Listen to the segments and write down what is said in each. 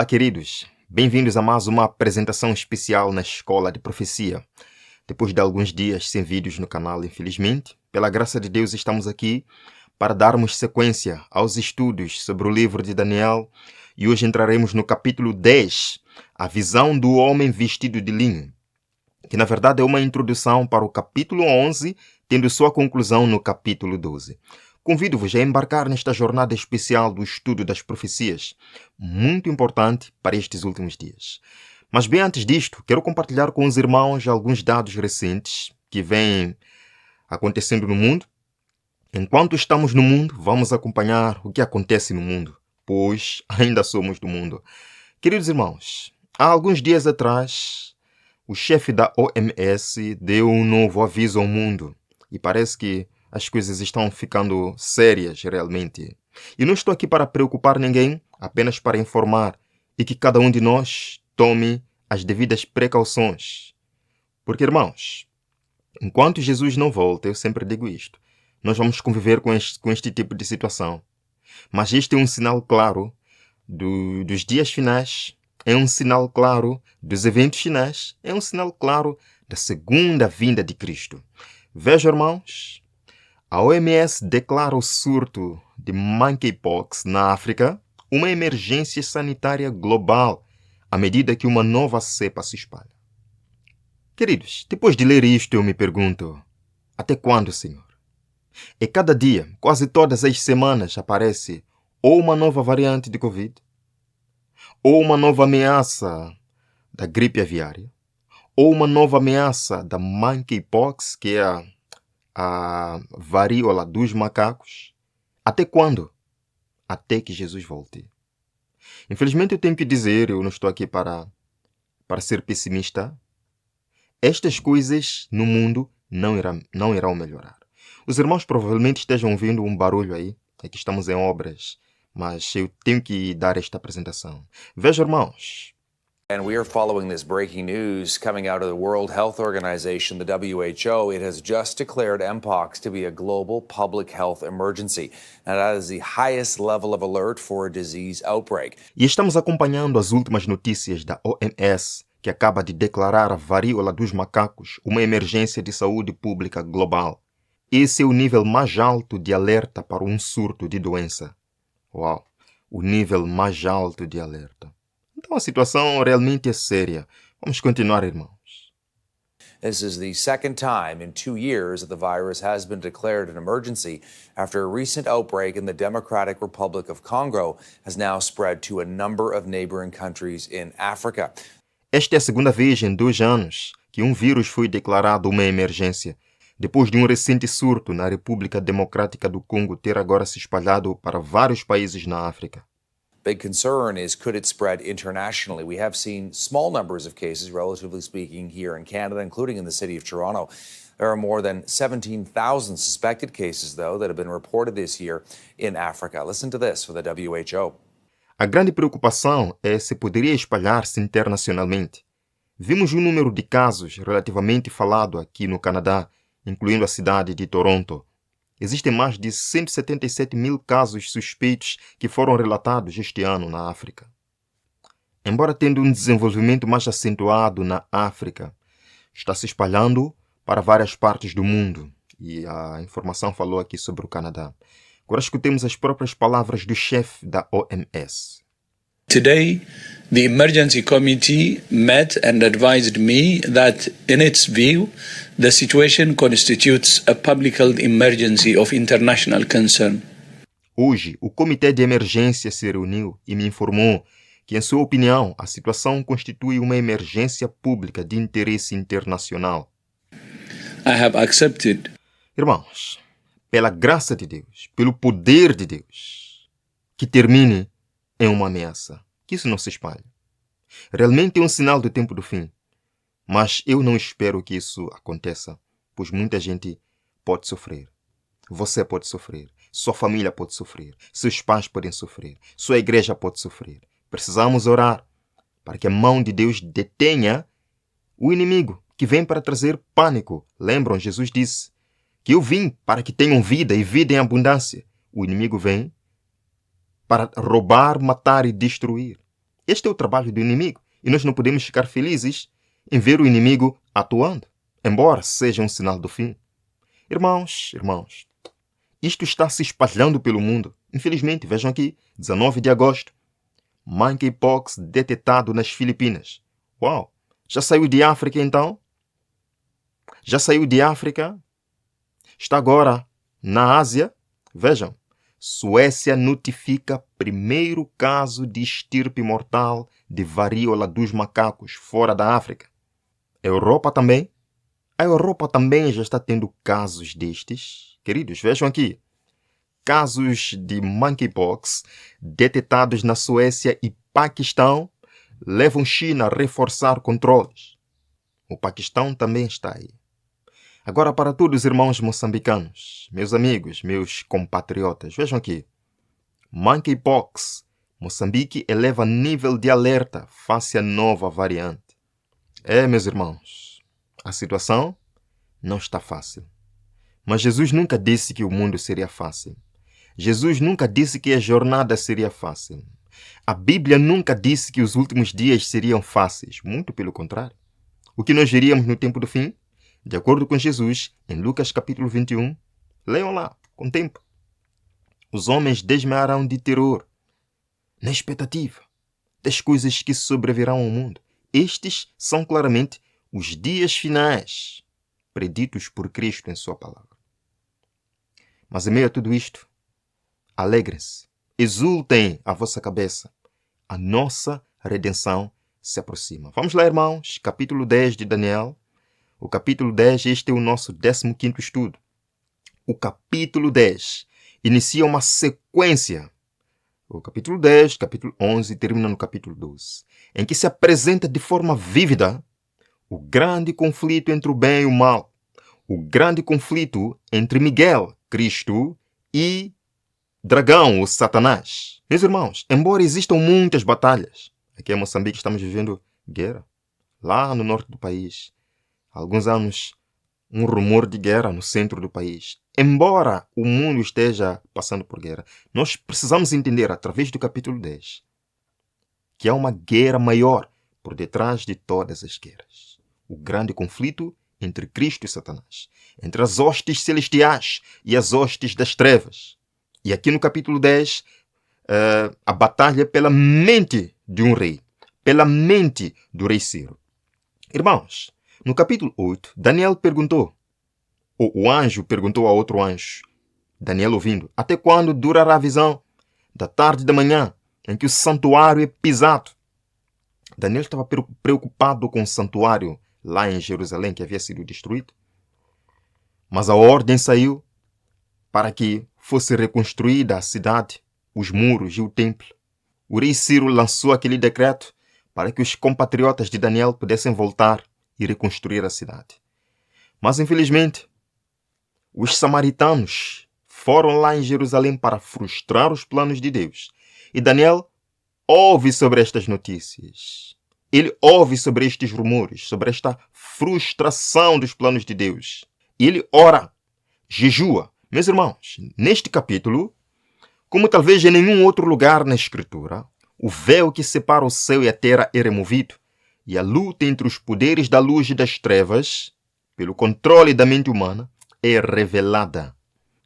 Olá, queridos. Bem-vindos a mais uma apresentação especial na Escola de Profecia. Depois de alguns dias sem vídeos no canal, infelizmente, pela graça de Deus estamos aqui para darmos sequência aos estudos sobre o livro de Daniel e hoje entraremos no capítulo 10, a visão do homem vestido de linho, que na verdade é uma introdução para o capítulo 11, tendo sua conclusão no capítulo 12. Convido-vos a embarcar nesta jornada especial do estudo das profecias, muito importante para estes últimos dias. Mas bem antes disto, quero compartilhar com os irmãos alguns dados recentes que vêm acontecendo no mundo. Enquanto estamos no mundo, vamos acompanhar o que acontece no mundo, pois ainda somos do mundo. Queridos irmãos, há alguns dias atrás, o chefe da OMS deu um novo aviso ao mundo e parece que as coisas estão ficando sérias realmente. E não estou aqui para preocupar ninguém, apenas para informar e que cada um de nós tome as devidas precauções. Porque, irmãos, enquanto Jesus não volta, eu sempre digo isto, nós vamos conviver com este tipo de situação. Mas este é um sinal claro dos dias finais, é um sinal claro dos eventos finais, é um sinal claro da segunda vinda de Cristo. Vejam, irmãos, a OMS declara o surto de monkeypox na África uma emergência sanitária global à medida que uma nova cepa se espalha. Queridos, depois de ler isto eu me pergunto, até quando, Senhor? E cada dia, quase todas as semanas, aparece ou uma nova variante de Covid, ou uma nova ameaça da gripe aviária, ou uma nova ameaça da monkeypox, que é a varíola dos macacos. Até quando? Até que Jesus volte. Infelizmente eu tenho que dizer, eu não estou aqui para ser pessimista, estas coisas no mundo não irão melhorar. Os irmãos provavelmente estejam ouvindo um barulho aí, é que estamos em obras, mas eu tenho que dar esta apresentação. Vejam, irmãos. And we are following this breaking news coming out of the World Health Organization, the WHO. It has just declared Mpox to be a global public health emergency. And that is the highest level of alert for a disease outbreak. E estamos acompanhando as últimas notícias da OMS, que acaba de declarar a varíola dos macacos uma emergência de saúde pública global. Esse é o nível mais alto de alerta para um surto de doença. Uau! O nível mais alto de alerta. Então a situação realmente é séria. Vamos continuar, irmãos. This is the second time in 2 years that the virus has been declared an emergency after a recent outbreak in the Democratic Republic of Congo has now spread to a number of neighboring countries in Africa. Esta é a segunda vez em 2 anos que um vírus foi declarado uma emergência, depois de um recente surto na República Democrática do Congo ter agora se espalhado para vários países na África. Big concern is, could it spread internationally? We have seen small numbers of cases, relatively speaking, here in Canada, including in the city of Toronto. There are more than 17,000 suspected cases, though, that have been reported this year in Africa. Listen to this from the WHO. A grande preocupação é se poderia espalhar-se internacionalmente. Vimos um número de casos relativamente falado aqui no Canadá, incluindo a cidade de Toronto. Existem mais de 177 mil casos suspeitos que foram relatados este ano na África. Embora tendo um desenvolvimento mais acentuado na África, está se espalhando para várias partes do mundo. E a informação falou aqui sobre o Canadá. Agora escutemos as próprias palavras do chefe da OMS. Today, the emergency committee met and advised me that, in its view, the situation constitutes a public health emergency of international concern. Hoje, o comitê de emergência se reuniu e me informou que, em sua opinião, a situação constitui uma emergência pública de interesse internacional. I have accepted. Irmãos, pela graça de Deus, pelo poder de Deus, que termine em uma ameaça, que isso não se espalhe. Realmente é um sinal do tempo do fim, mas eu não espero que isso aconteça, pois muita gente pode sofrer. Você pode sofrer, sua família pode sofrer, seus pais podem sofrer, sua igreja pode sofrer. Precisamos orar para que a mão de Deus detenha o inimigo que vem para trazer pânico. Lembram, Jesus disse que eu vim para que tenham vida e vida em abundância. O inimigo vem para roubar, matar e destruir. Este é o trabalho do inimigo e nós não podemos ficar felizes em ver o inimigo atuando, embora seja um sinal do fim. Irmãos, isto está se espalhando pelo mundo. Infelizmente, vejam aqui, 19 de agosto, monkeypox detectado nas Filipinas. Uau! Já saiu de África então? Já saiu de África? Está agora na Ásia? Vejam, Suécia notifica primeiro caso de estirpe mortal de varíola dos macacos fora da África. Europa também? A Europa também já está tendo casos destes. Queridos, vejam aqui. Casos de monkeypox detectados na Suécia e Paquistão levam China a reforçar controles. O Paquistão também está aí. Agora, para todos os irmãos moçambicanos, meus amigos, meus compatriotas, vejam aqui. Monkeypox. Moçambique eleva nível de alerta face à nova variante. Meus irmãos, a situação não está fácil. Mas Jesus nunca disse que o mundo seria fácil. Jesus nunca disse que a jornada seria fácil. A Bíblia nunca disse que os últimos dias seriam fáceis. Muito pelo contrário. O que nós veríamos no tempo do fim, de acordo com Jesus, em Lucas capítulo 21, leiam lá, com tempo. Os homens desmaiarão de terror, na expectativa das coisas que sobrevirão ao mundo. Estes são claramente os dias finais, preditos por Cristo em sua palavra. Mas em meio a tudo isto, alegrem-se, exultem a vossa cabeça. A nossa redenção se aproxima. Vamos lá, irmãos, capítulo 10 de Daniel. O capítulo 10, este é o nosso 15º estudo. O capítulo 10 inicia uma sequência. O capítulo 10, capítulo 11 termina no capítulo 12, em que se apresenta de forma vívida o grande conflito entre o bem e o mal. O grande conflito entre Miguel, Cristo, e Dragão, o Satanás. Meus irmãos, embora existam muitas batalhas, aqui em Moçambique estamos vivendo guerra. Lá no norte do país, há alguns anos, um rumor de guerra no centro do país. Embora o mundo esteja passando por guerra, nós precisamos entender, através do capítulo 10, que há uma guerra maior por detrás de todas as guerras. O grande conflito entre Cristo e Satanás, entre as hostes celestiais e as hostes das trevas. E aqui no capítulo 10, a batalha pela mente de um rei, pela mente do rei Ciro. Irmãos, no capítulo 8, Daniel perguntou, ou o anjo perguntou a outro anjo, Daniel ouvindo, até quando durará a visão da tarde e da manhã em que o santuário é pisado? Daniel estava preocupado com o santuário lá em Jerusalém, que havia sido destruído. Mas a ordem saiu para que fosse reconstruída a cidade, os muros e o templo. O rei Ciro lançou aquele decreto para que os compatriotas de Daniel pudessem voltar e reconstruir a cidade. Mas, infelizmente, os samaritanos foram lá em Jerusalém para frustrar os planos de Deus. E Daniel ouve sobre estas notícias. Ele ouve sobre estes rumores, sobre esta frustração dos planos de Deus. E ele ora, jejua. Meus irmãos, neste capítulo, como talvez em nenhum outro lugar na Escritura, o véu que separa o céu e a terra é removido, e a luta entre os poderes da luz e das trevas, pelo controle da mente humana, é revelada.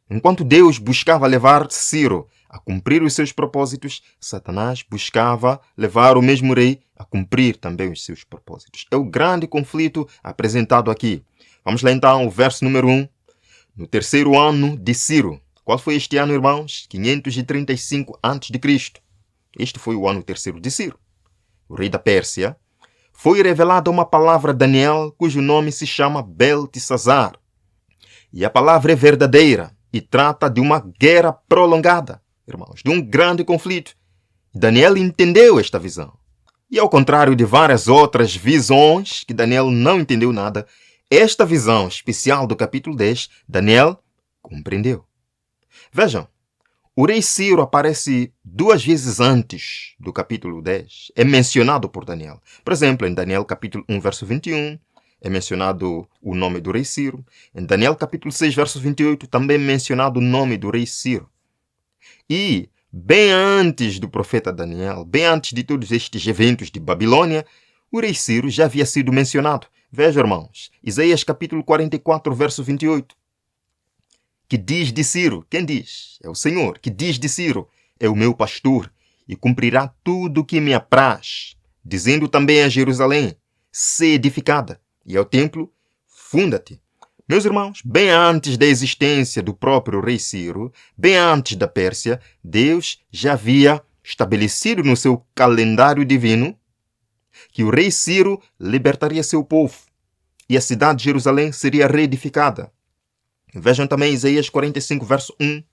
Enquanto Deus buscava levar Ciro a cumprir os seus propósitos, Satanás buscava levar o mesmo rei a cumprir também os seus propósitos. É o grande conflito apresentado aqui. Vamos lá então ao verso número 1. No terceiro ano de Ciro. Qual foi este ano, irmãos? 535 a.C. Este foi o ano terceiro de Ciro, o rei da Pérsia. Foi revelada uma palavra a Daniel, cujo nome se chama Beltesazar. E a palavra é verdadeira e trata de uma guerra prolongada, irmãos, de um grande conflito. Daniel entendeu esta visão. E ao contrário de várias outras visões, que Daniel não entendeu nada, esta visão especial do capítulo 10, Daniel compreendeu. Vejam, o rei Ciro aparece 2 vezes antes do capítulo 10. É mencionado por Daniel. Por exemplo, em Daniel capítulo 1, verso 21, é mencionado o nome do rei Ciro. Em Daniel capítulo 6, verso 28, também é mencionado o nome do rei Ciro. E bem antes do profeta Daniel, bem antes de todos estes eventos de Babilônia, o rei Ciro já havia sido mencionado. Vejam, irmãos, Isaías capítulo 44, verso 28. Que diz de Ciro? Quem diz? É o Senhor. Que diz de Ciro? É o meu pastor, e cumprirá tudo o que me apraz. Dizendo também a Jerusalém, sê edificada, e ao templo, funda-te. Meus irmãos, bem antes da existência do próprio rei Ciro, bem antes da Pérsia, Deus já havia estabelecido no seu calendário divino que o rei Ciro libertaria seu povo e a cidade de Jerusalém seria reedificada. Vejam também Isaías 45, verso 1.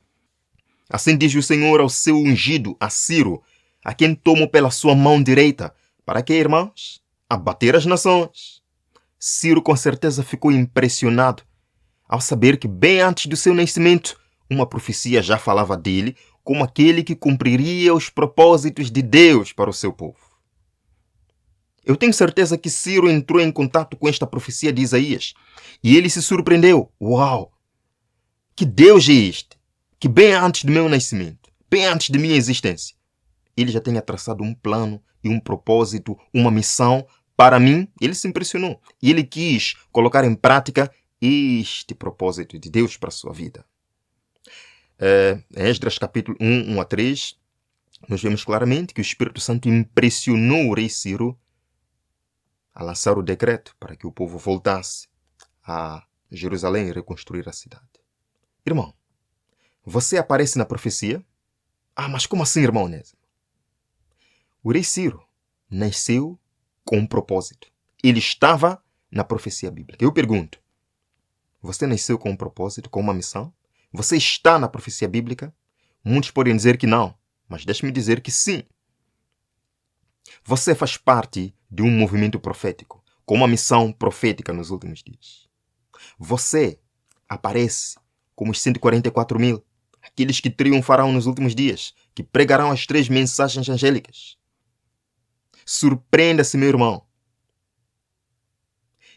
Assim diz o Senhor ao seu ungido, a Ciro, a quem tomo pela sua mão direita. Para quê, irmãos? Abater as nações. Ciro com certeza ficou impressionado ao saber que bem antes do seu nascimento, uma profecia já falava dele como aquele que cumpriria os propósitos de Deus para o seu povo. Eu tenho certeza que Ciro entrou em contato com esta profecia de Isaías e ele se surpreendeu. Uau! Que Deus é este? Que bem antes do meu nascimento, bem antes de minha existência, ele já tinha traçado um plano e um propósito, uma missão para mim. Ele se impressionou e ele quis colocar em prática este propósito de Deus para a sua vida. Em Esdras capítulo 1, 1 a 3, nós vemos claramente que o Espírito Santo impressionou o rei Ciro a lançar o decreto para que o povo voltasse a Jerusalém e reconstruir a cidade. Irmão, você aparece na profecia? Ah, mas como assim, irmão Onésimo? O rei Ciro nasceu com um propósito. Ele estava na profecia bíblica. Eu pergunto, você nasceu com um propósito, com uma missão? Você está na profecia bíblica? Muitos podem dizer que não, mas deixe-me dizer que sim. Você faz parte de um movimento profético, com uma missão profética nos últimos dias. Você aparece como os 144 mil, aqueles que triunfarão nos últimos dias, que pregarão as 3 mensagens angélicas. Surpreenda-se, meu irmão.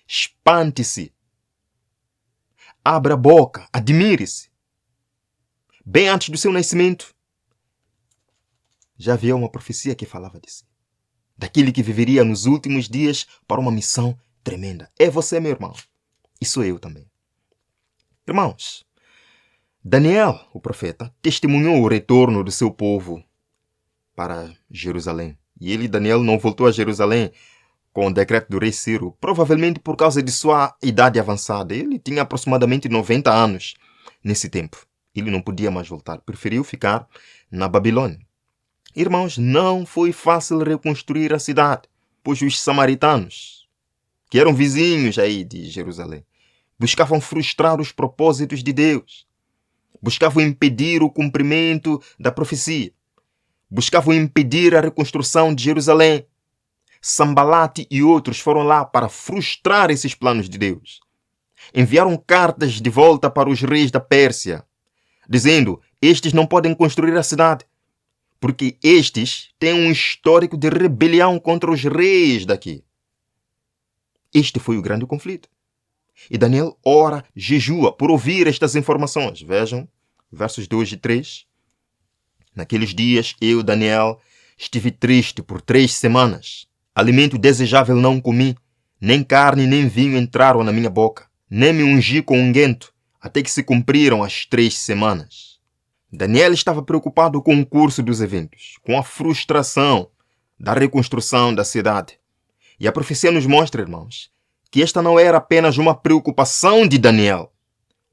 Espante-se. Abra a boca, admire-se. Bem antes do seu nascimento, já havia uma profecia que falava de si. Daquele que viveria nos últimos dias para uma missão tremenda. É você, meu irmão. E sou eu também. Irmãos, Daniel, o profeta, testemunhou o retorno do seu povo para Jerusalém. E ele, Daniel, não voltou a Jerusalém com o decreto do rei Ciro, provavelmente por causa de sua idade avançada. Ele tinha aproximadamente 90 anos nesse tempo. Ele não podia mais voltar. Preferiu ficar na Babilônia. Irmãos, não foi fácil reconstruir a cidade, pois os samaritanos, que eram vizinhos aí de Jerusalém, buscavam frustrar os propósitos de Deus, buscavam impedir o cumprimento da profecia, buscavam impedir a reconstrução de Jerusalém. Sambalate e outros foram lá para frustrar esses planos de Deus. Enviaram cartas de volta para os reis da Pérsia, dizendo, estes não podem construir a cidade, porque estes têm um histórico de rebelião contra os reis daqui. Este foi o grande conflito. E Daniel ora, jejua por ouvir estas informações. Vejam, versos 2 e 3. Naqueles dias, eu, Daniel, estive triste por 3 semanas. Alimento desejável não comi, nem carne nem vinho entraram na minha boca, nem me ungi com unguento, até que se cumpriram as 3 semanas. Daniel estava preocupado com o curso dos eventos, com a frustração da reconstrução da cidade. E a profecia nos mostra, irmãos, que esta não era apenas uma preocupação de Daniel.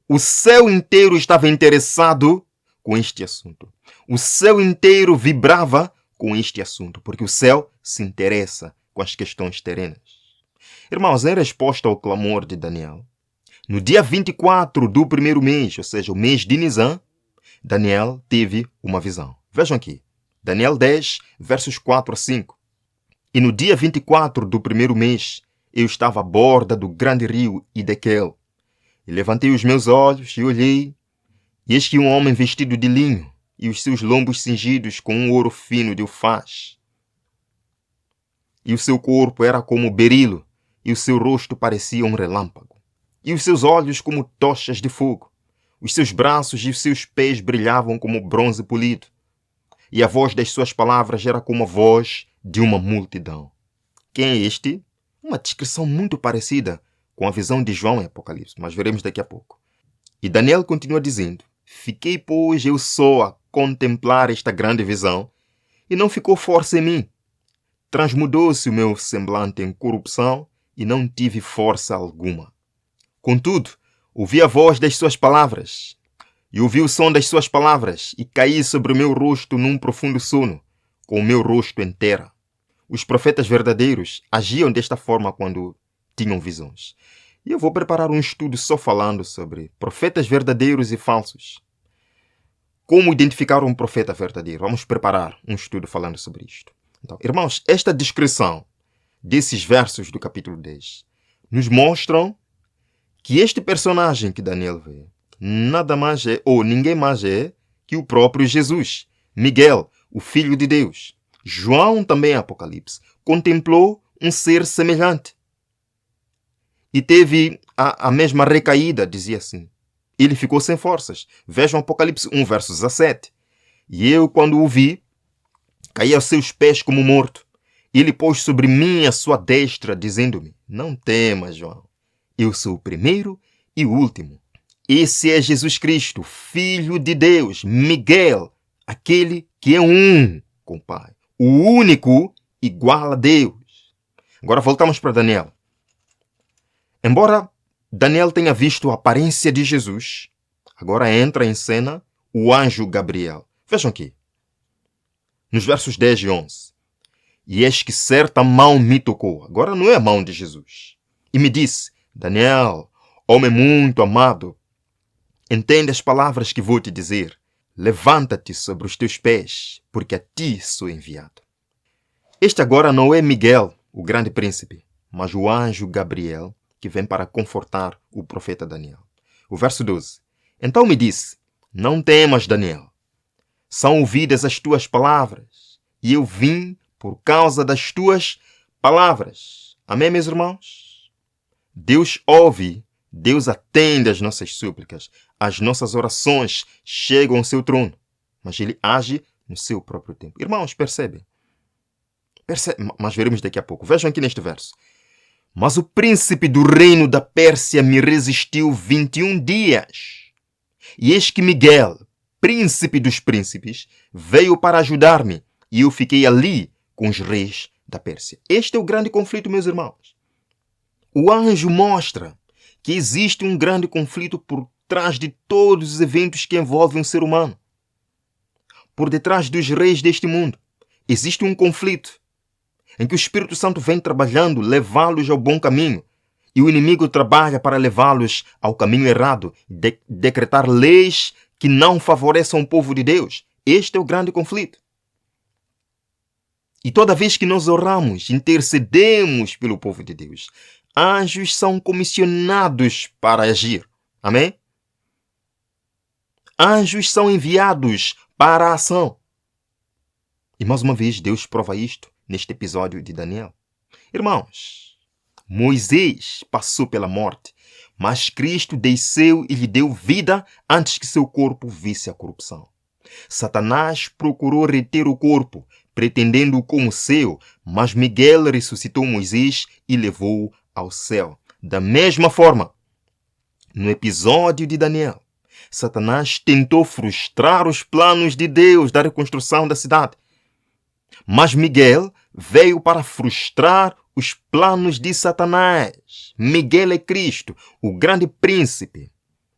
O céu inteiro estava interessado com este assunto. O céu inteiro vibrava com este assunto, porque o céu se interessa com as questões terrenas. Irmãos, em resposta ao clamor de Daniel, no dia 24 do primeiro mês, ou seja, o mês de Nisan, Daniel teve uma visão. Vejam aqui, Daniel 10, versos 4 a 5. E no dia 24 do primeiro mês, eu estava à borda do grande rio Idequel. E levantei os meus olhos e olhei, e eis que um homem vestido de linho, e os seus lombos cingidos com um ouro fino de ufaz. E o seu corpo era como berilo, e o seu rosto parecia um relâmpago. E os seus olhos como tochas de fogo. Os seus braços e os seus pés brilhavam como bronze polido. e a voz das suas palavras era como a voz de uma multidão. Quem é este? Uma descrição muito parecida com a visão de João em Apocalipse, mas veremos daqui a pouco. E Daniel continua dizendo: fiquei, pois, eu só a contemplar esta grande visão, e não ficou força em mim. Transmudou-se o meu semblante em corrupção, e não tive força alguma. Contudo, ouvi a voz das suas palavras, e ouvi o som das suas palavras, e caí sobre o meu rosto num profundo sono, com o meu rosto em terra. Os profetas verdadeiros agiam desta forma quando tinham visões. E eu vou preparar um estudo só falando sobre profetas verdadeiros e falsos. Como identificar um profeta verdadeiro? Vamos preparar um estudo falando sobre isto. Então, irmãos, esta descrição desses versos do capítulo 10 nos mostram que este personagem que Daniel vê nada mais é, ou ninguém mais é, que o próprio Jesus, Miguel, o Filho de Deus. João, também em Apocalipse, contemplou um ser semelhante. E teve a mesma recaída, dizia assim. Ele ficou sem forças. Vejam Apocalipse 1, verso 17. E eu, quando o vi, caí aos seus pés como morto. Ele pôs sobre mim a sua destra, dizendo-me: não temas, João. Eu sou o primeiro e o último. Esse é Jesus Cristo, Filho de Deus, Miguel, aquele que é um com o Pai. O único igual a Deus. Agora voltamos para Daniel. Embora Daniel tenha visto a aparência de Jesus, agora entra em cena o anjo Gabriel. Vejam aqui, nos versos 10 e 11. E eis que certa mão me tocou. Agora não é a mão de Jesus. E me disse: Daniel, homem muito amado, entende as palavras que vou te dizer. Levanta-te sobre os teus pés, porque a ti sou enviado. Este agora não é Miguel, o grande príncipe, mas o anjo Gabriel, que vem para confortar o profeta Daniel. O verso 12. Então me disse: não temas, Daniel. São ouvidas as tuas palavras, e eu vim por causa das tuas palavras. Amém, meus irmãos? Deus ouve, Deus atende às nossas súplicas. As nossas orações chegam ao seu trono, mas Ele age no seu próprio tempo. Irmãos, percebem? Mas veremos daqui a pouco. Vejam aqui neste verso. Mas o príncipe do reino da Pérsia me resistiu 21 dias. E eis que Miguel, príncipe dos príncipes, veio para ajudar-me, e eu fiquei ali com os reis da Pérsia. Este é o grande conflito, meus irmãos. O anjo mostra que existe um grande conflito por trás de todos os eventos que envolvem o ser humano. Por detrás dos reis deste mundo, existe um conflito em que o Espírito Santo vem trabalhando, levá-los ao bom caminho, e o inimigo trabalha para levá-los ao caminho errado, decretar leis que não favoreçam o povo de Deus. Este é o grande conflito. E toda vez que nós oramos, intercedemos pelo povo de Deus, anjos são comissionados para agir. Amém? Anjos são enviados para a ação. E mais uma vez Deus prova isto neste episódio de Daniel. Irmãos, Moisés passou pela morte, mas Cristo desceu e lhe deu vida antes que seu corpo visse a corrupção. Satanás procurou reter o corpo, pretendendo-o como seu, mas Miguel ressuscitou Moisés e levou-o ao céu. Da mesma forma, no episódio de Daniel, Satanás tentou frustrar os planos de Deus da reconstrução da cidade. Mas Miguel veio para frustrar os planos de Satanás. Miguel é Cristo, o grande príncipe.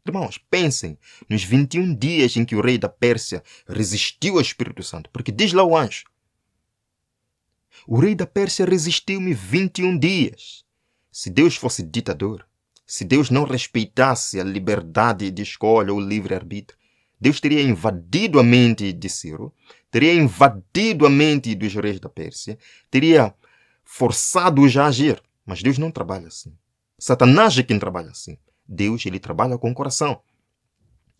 Irmãos, pensem nos 21 dias em que o rei da Pérsia resistiu ao Espírito Santo. Porque diz lá o anjo: o rei da Pérsia resistiu-me 21 dias. Se Deus fosse ditador, se Deus não respeitasse a liberdade de escolha ou livre-arbítrio, Deus teria invadido a mente de Ciro, teria invadido a mente dos reis da Pérsia, teria forçado-os a agir. Mas Deus não trabalha assim. Satanás é quem trabalha assim. Deus, ele trabalha com o coração.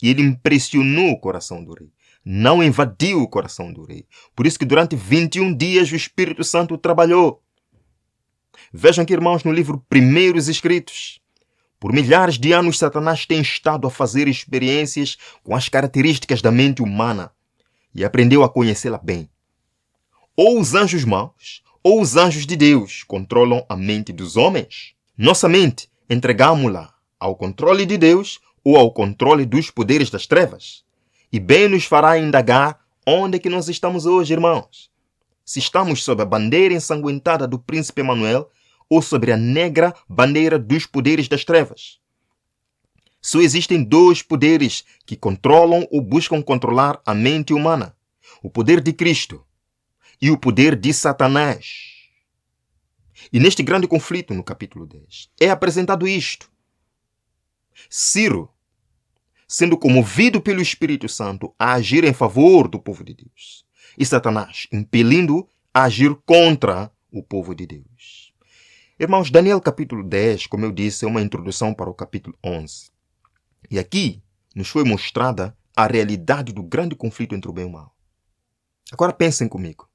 E ele impressionou o coração do rei. Não invadiu o coração do rei. Por isso que durante 21 dias o Espírito Santo trabalhou. Vejam aqui, irmãos, no livro Primeiros Escritos. Por milhares de anos, Satanás tem estado a fazer experiências com as características da mente humana. e aprendeu a conhecê-la bem. Ou os anjos maus, ou os anjos de Deus controlam a mente dos homens. Nossa mente, entregamos-la ao controle de Deus ou ao controle dos poderes das trevas. E bem nos fará indagar onde é que nós estamos hoje, irmãos. Se estamos sob a bandeira ensanguentada do príncipe Emanuel ou sobre a negra bandeira dos poderes das trevas. Só existem dois poderes que controlam ou buscam controlar a mente humana. O poder de Cristo e o poder de Satanás. E neste grande conflito, no capítulo 10, é apresentado isto. Ciro, sendo comovido pelo Espírito Santo a agir em favor do povo de Deus. E Satanás, impelindo-o a agir contra o povo de Deus. Irmãos, Daniel capítulo 10, como eu disse, é uma introdução para o capítulo 11. E aqui nos foi mostrada a realidade do grande conflito entre o bem e o mal. Agora pensem comigo.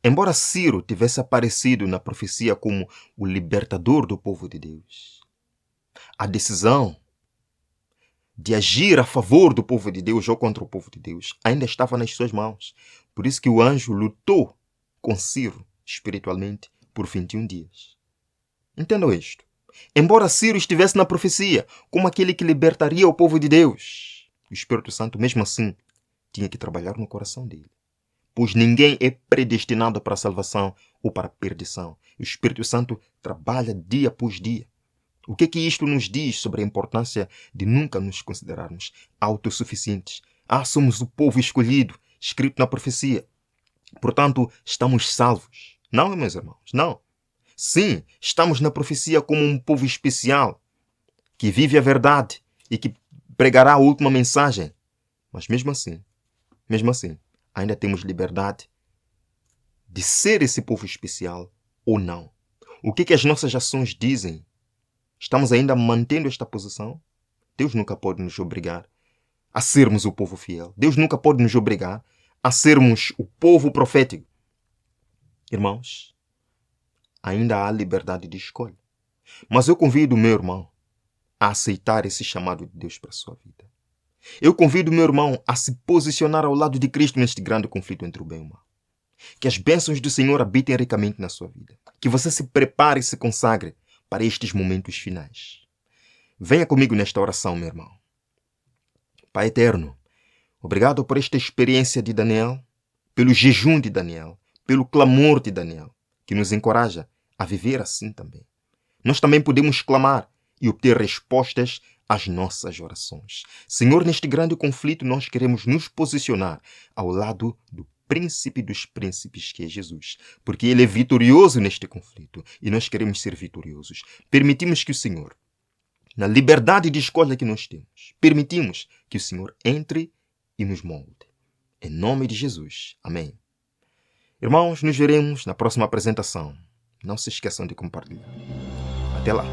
Embora Ciro tivesse aparecido na profecia como o libertador do povo de Deus, a decisão de agir a favor do povo de Deus ou contra o povo de Deus ainda estava nas suas mãos. Por isso que o anjo lutou com Ciro espiritualmente por 21 dias. Entendam isto. Embora Ciro estivesse na profecia como aquele que libertaria o povo de Deus, o Espírito Santo mesmo assim tinha que trabalhar no coração dele. Pois ninguém é predestinado para a salvação ou para a perdição. O Espírito Santo trabalha dia após dia. O que é que isto nos diz sobre a importância de nunca nos considerarmos autossuficientes? Somos o povo escolhido, escrito na profecia. Portanto, estamos salvos. Não, meus irmãos, não. Sim, estamos na profecia como um povo especial, que vive a verdade e que pregará a última mensagem. Mas mesmo assim, ainda temos liberdade de ser esse povo especial ou não. O que as nossas ações dizem? Estamos ainda mantendo esta posição? Deus nunca pode nos obrigar a sermos o povo fiel. Deus nunca pode nos obrigar a sermos o povo profético. Irmãos, ainda há liberdade de escolha. Mas eu convido o meu irmão a aceitar esse chamado de Deus para a sua vida. Eu convido o meu irmão a se posicionar ao lado de Cristo neste grande conflito entre o bem e o mal. Que as bênçãos do Senhor habitem ricamente na sua vida. Que você se prepare e se consagre para estes momentos finais. Venha comigo nesta oração, meu irmão. Pai eterno, obrigado por esta experiência de Daniel, pelo jejum de Daniel, pelo clamor de Daniel, que nos encoraja a viver assim também. Nós também podemos clamar e obter respostas às nossas orações. Senhor, neste grande conflito nós queremos nos posicionar ao lado do príncipe dos príncipes, que é Jesus, porque ele é vitorioso neste conflito e nós queremos ser vitoriosos. Permitimos que o Senhor, na liberdade de escolha que nós temos, permitimos que o Senhor entre e nos molde. Em nome de Jesus. Amém. Irmãos, nos veremos na próxima apresentação. Não se esqueçam de compartilhar. Até lá.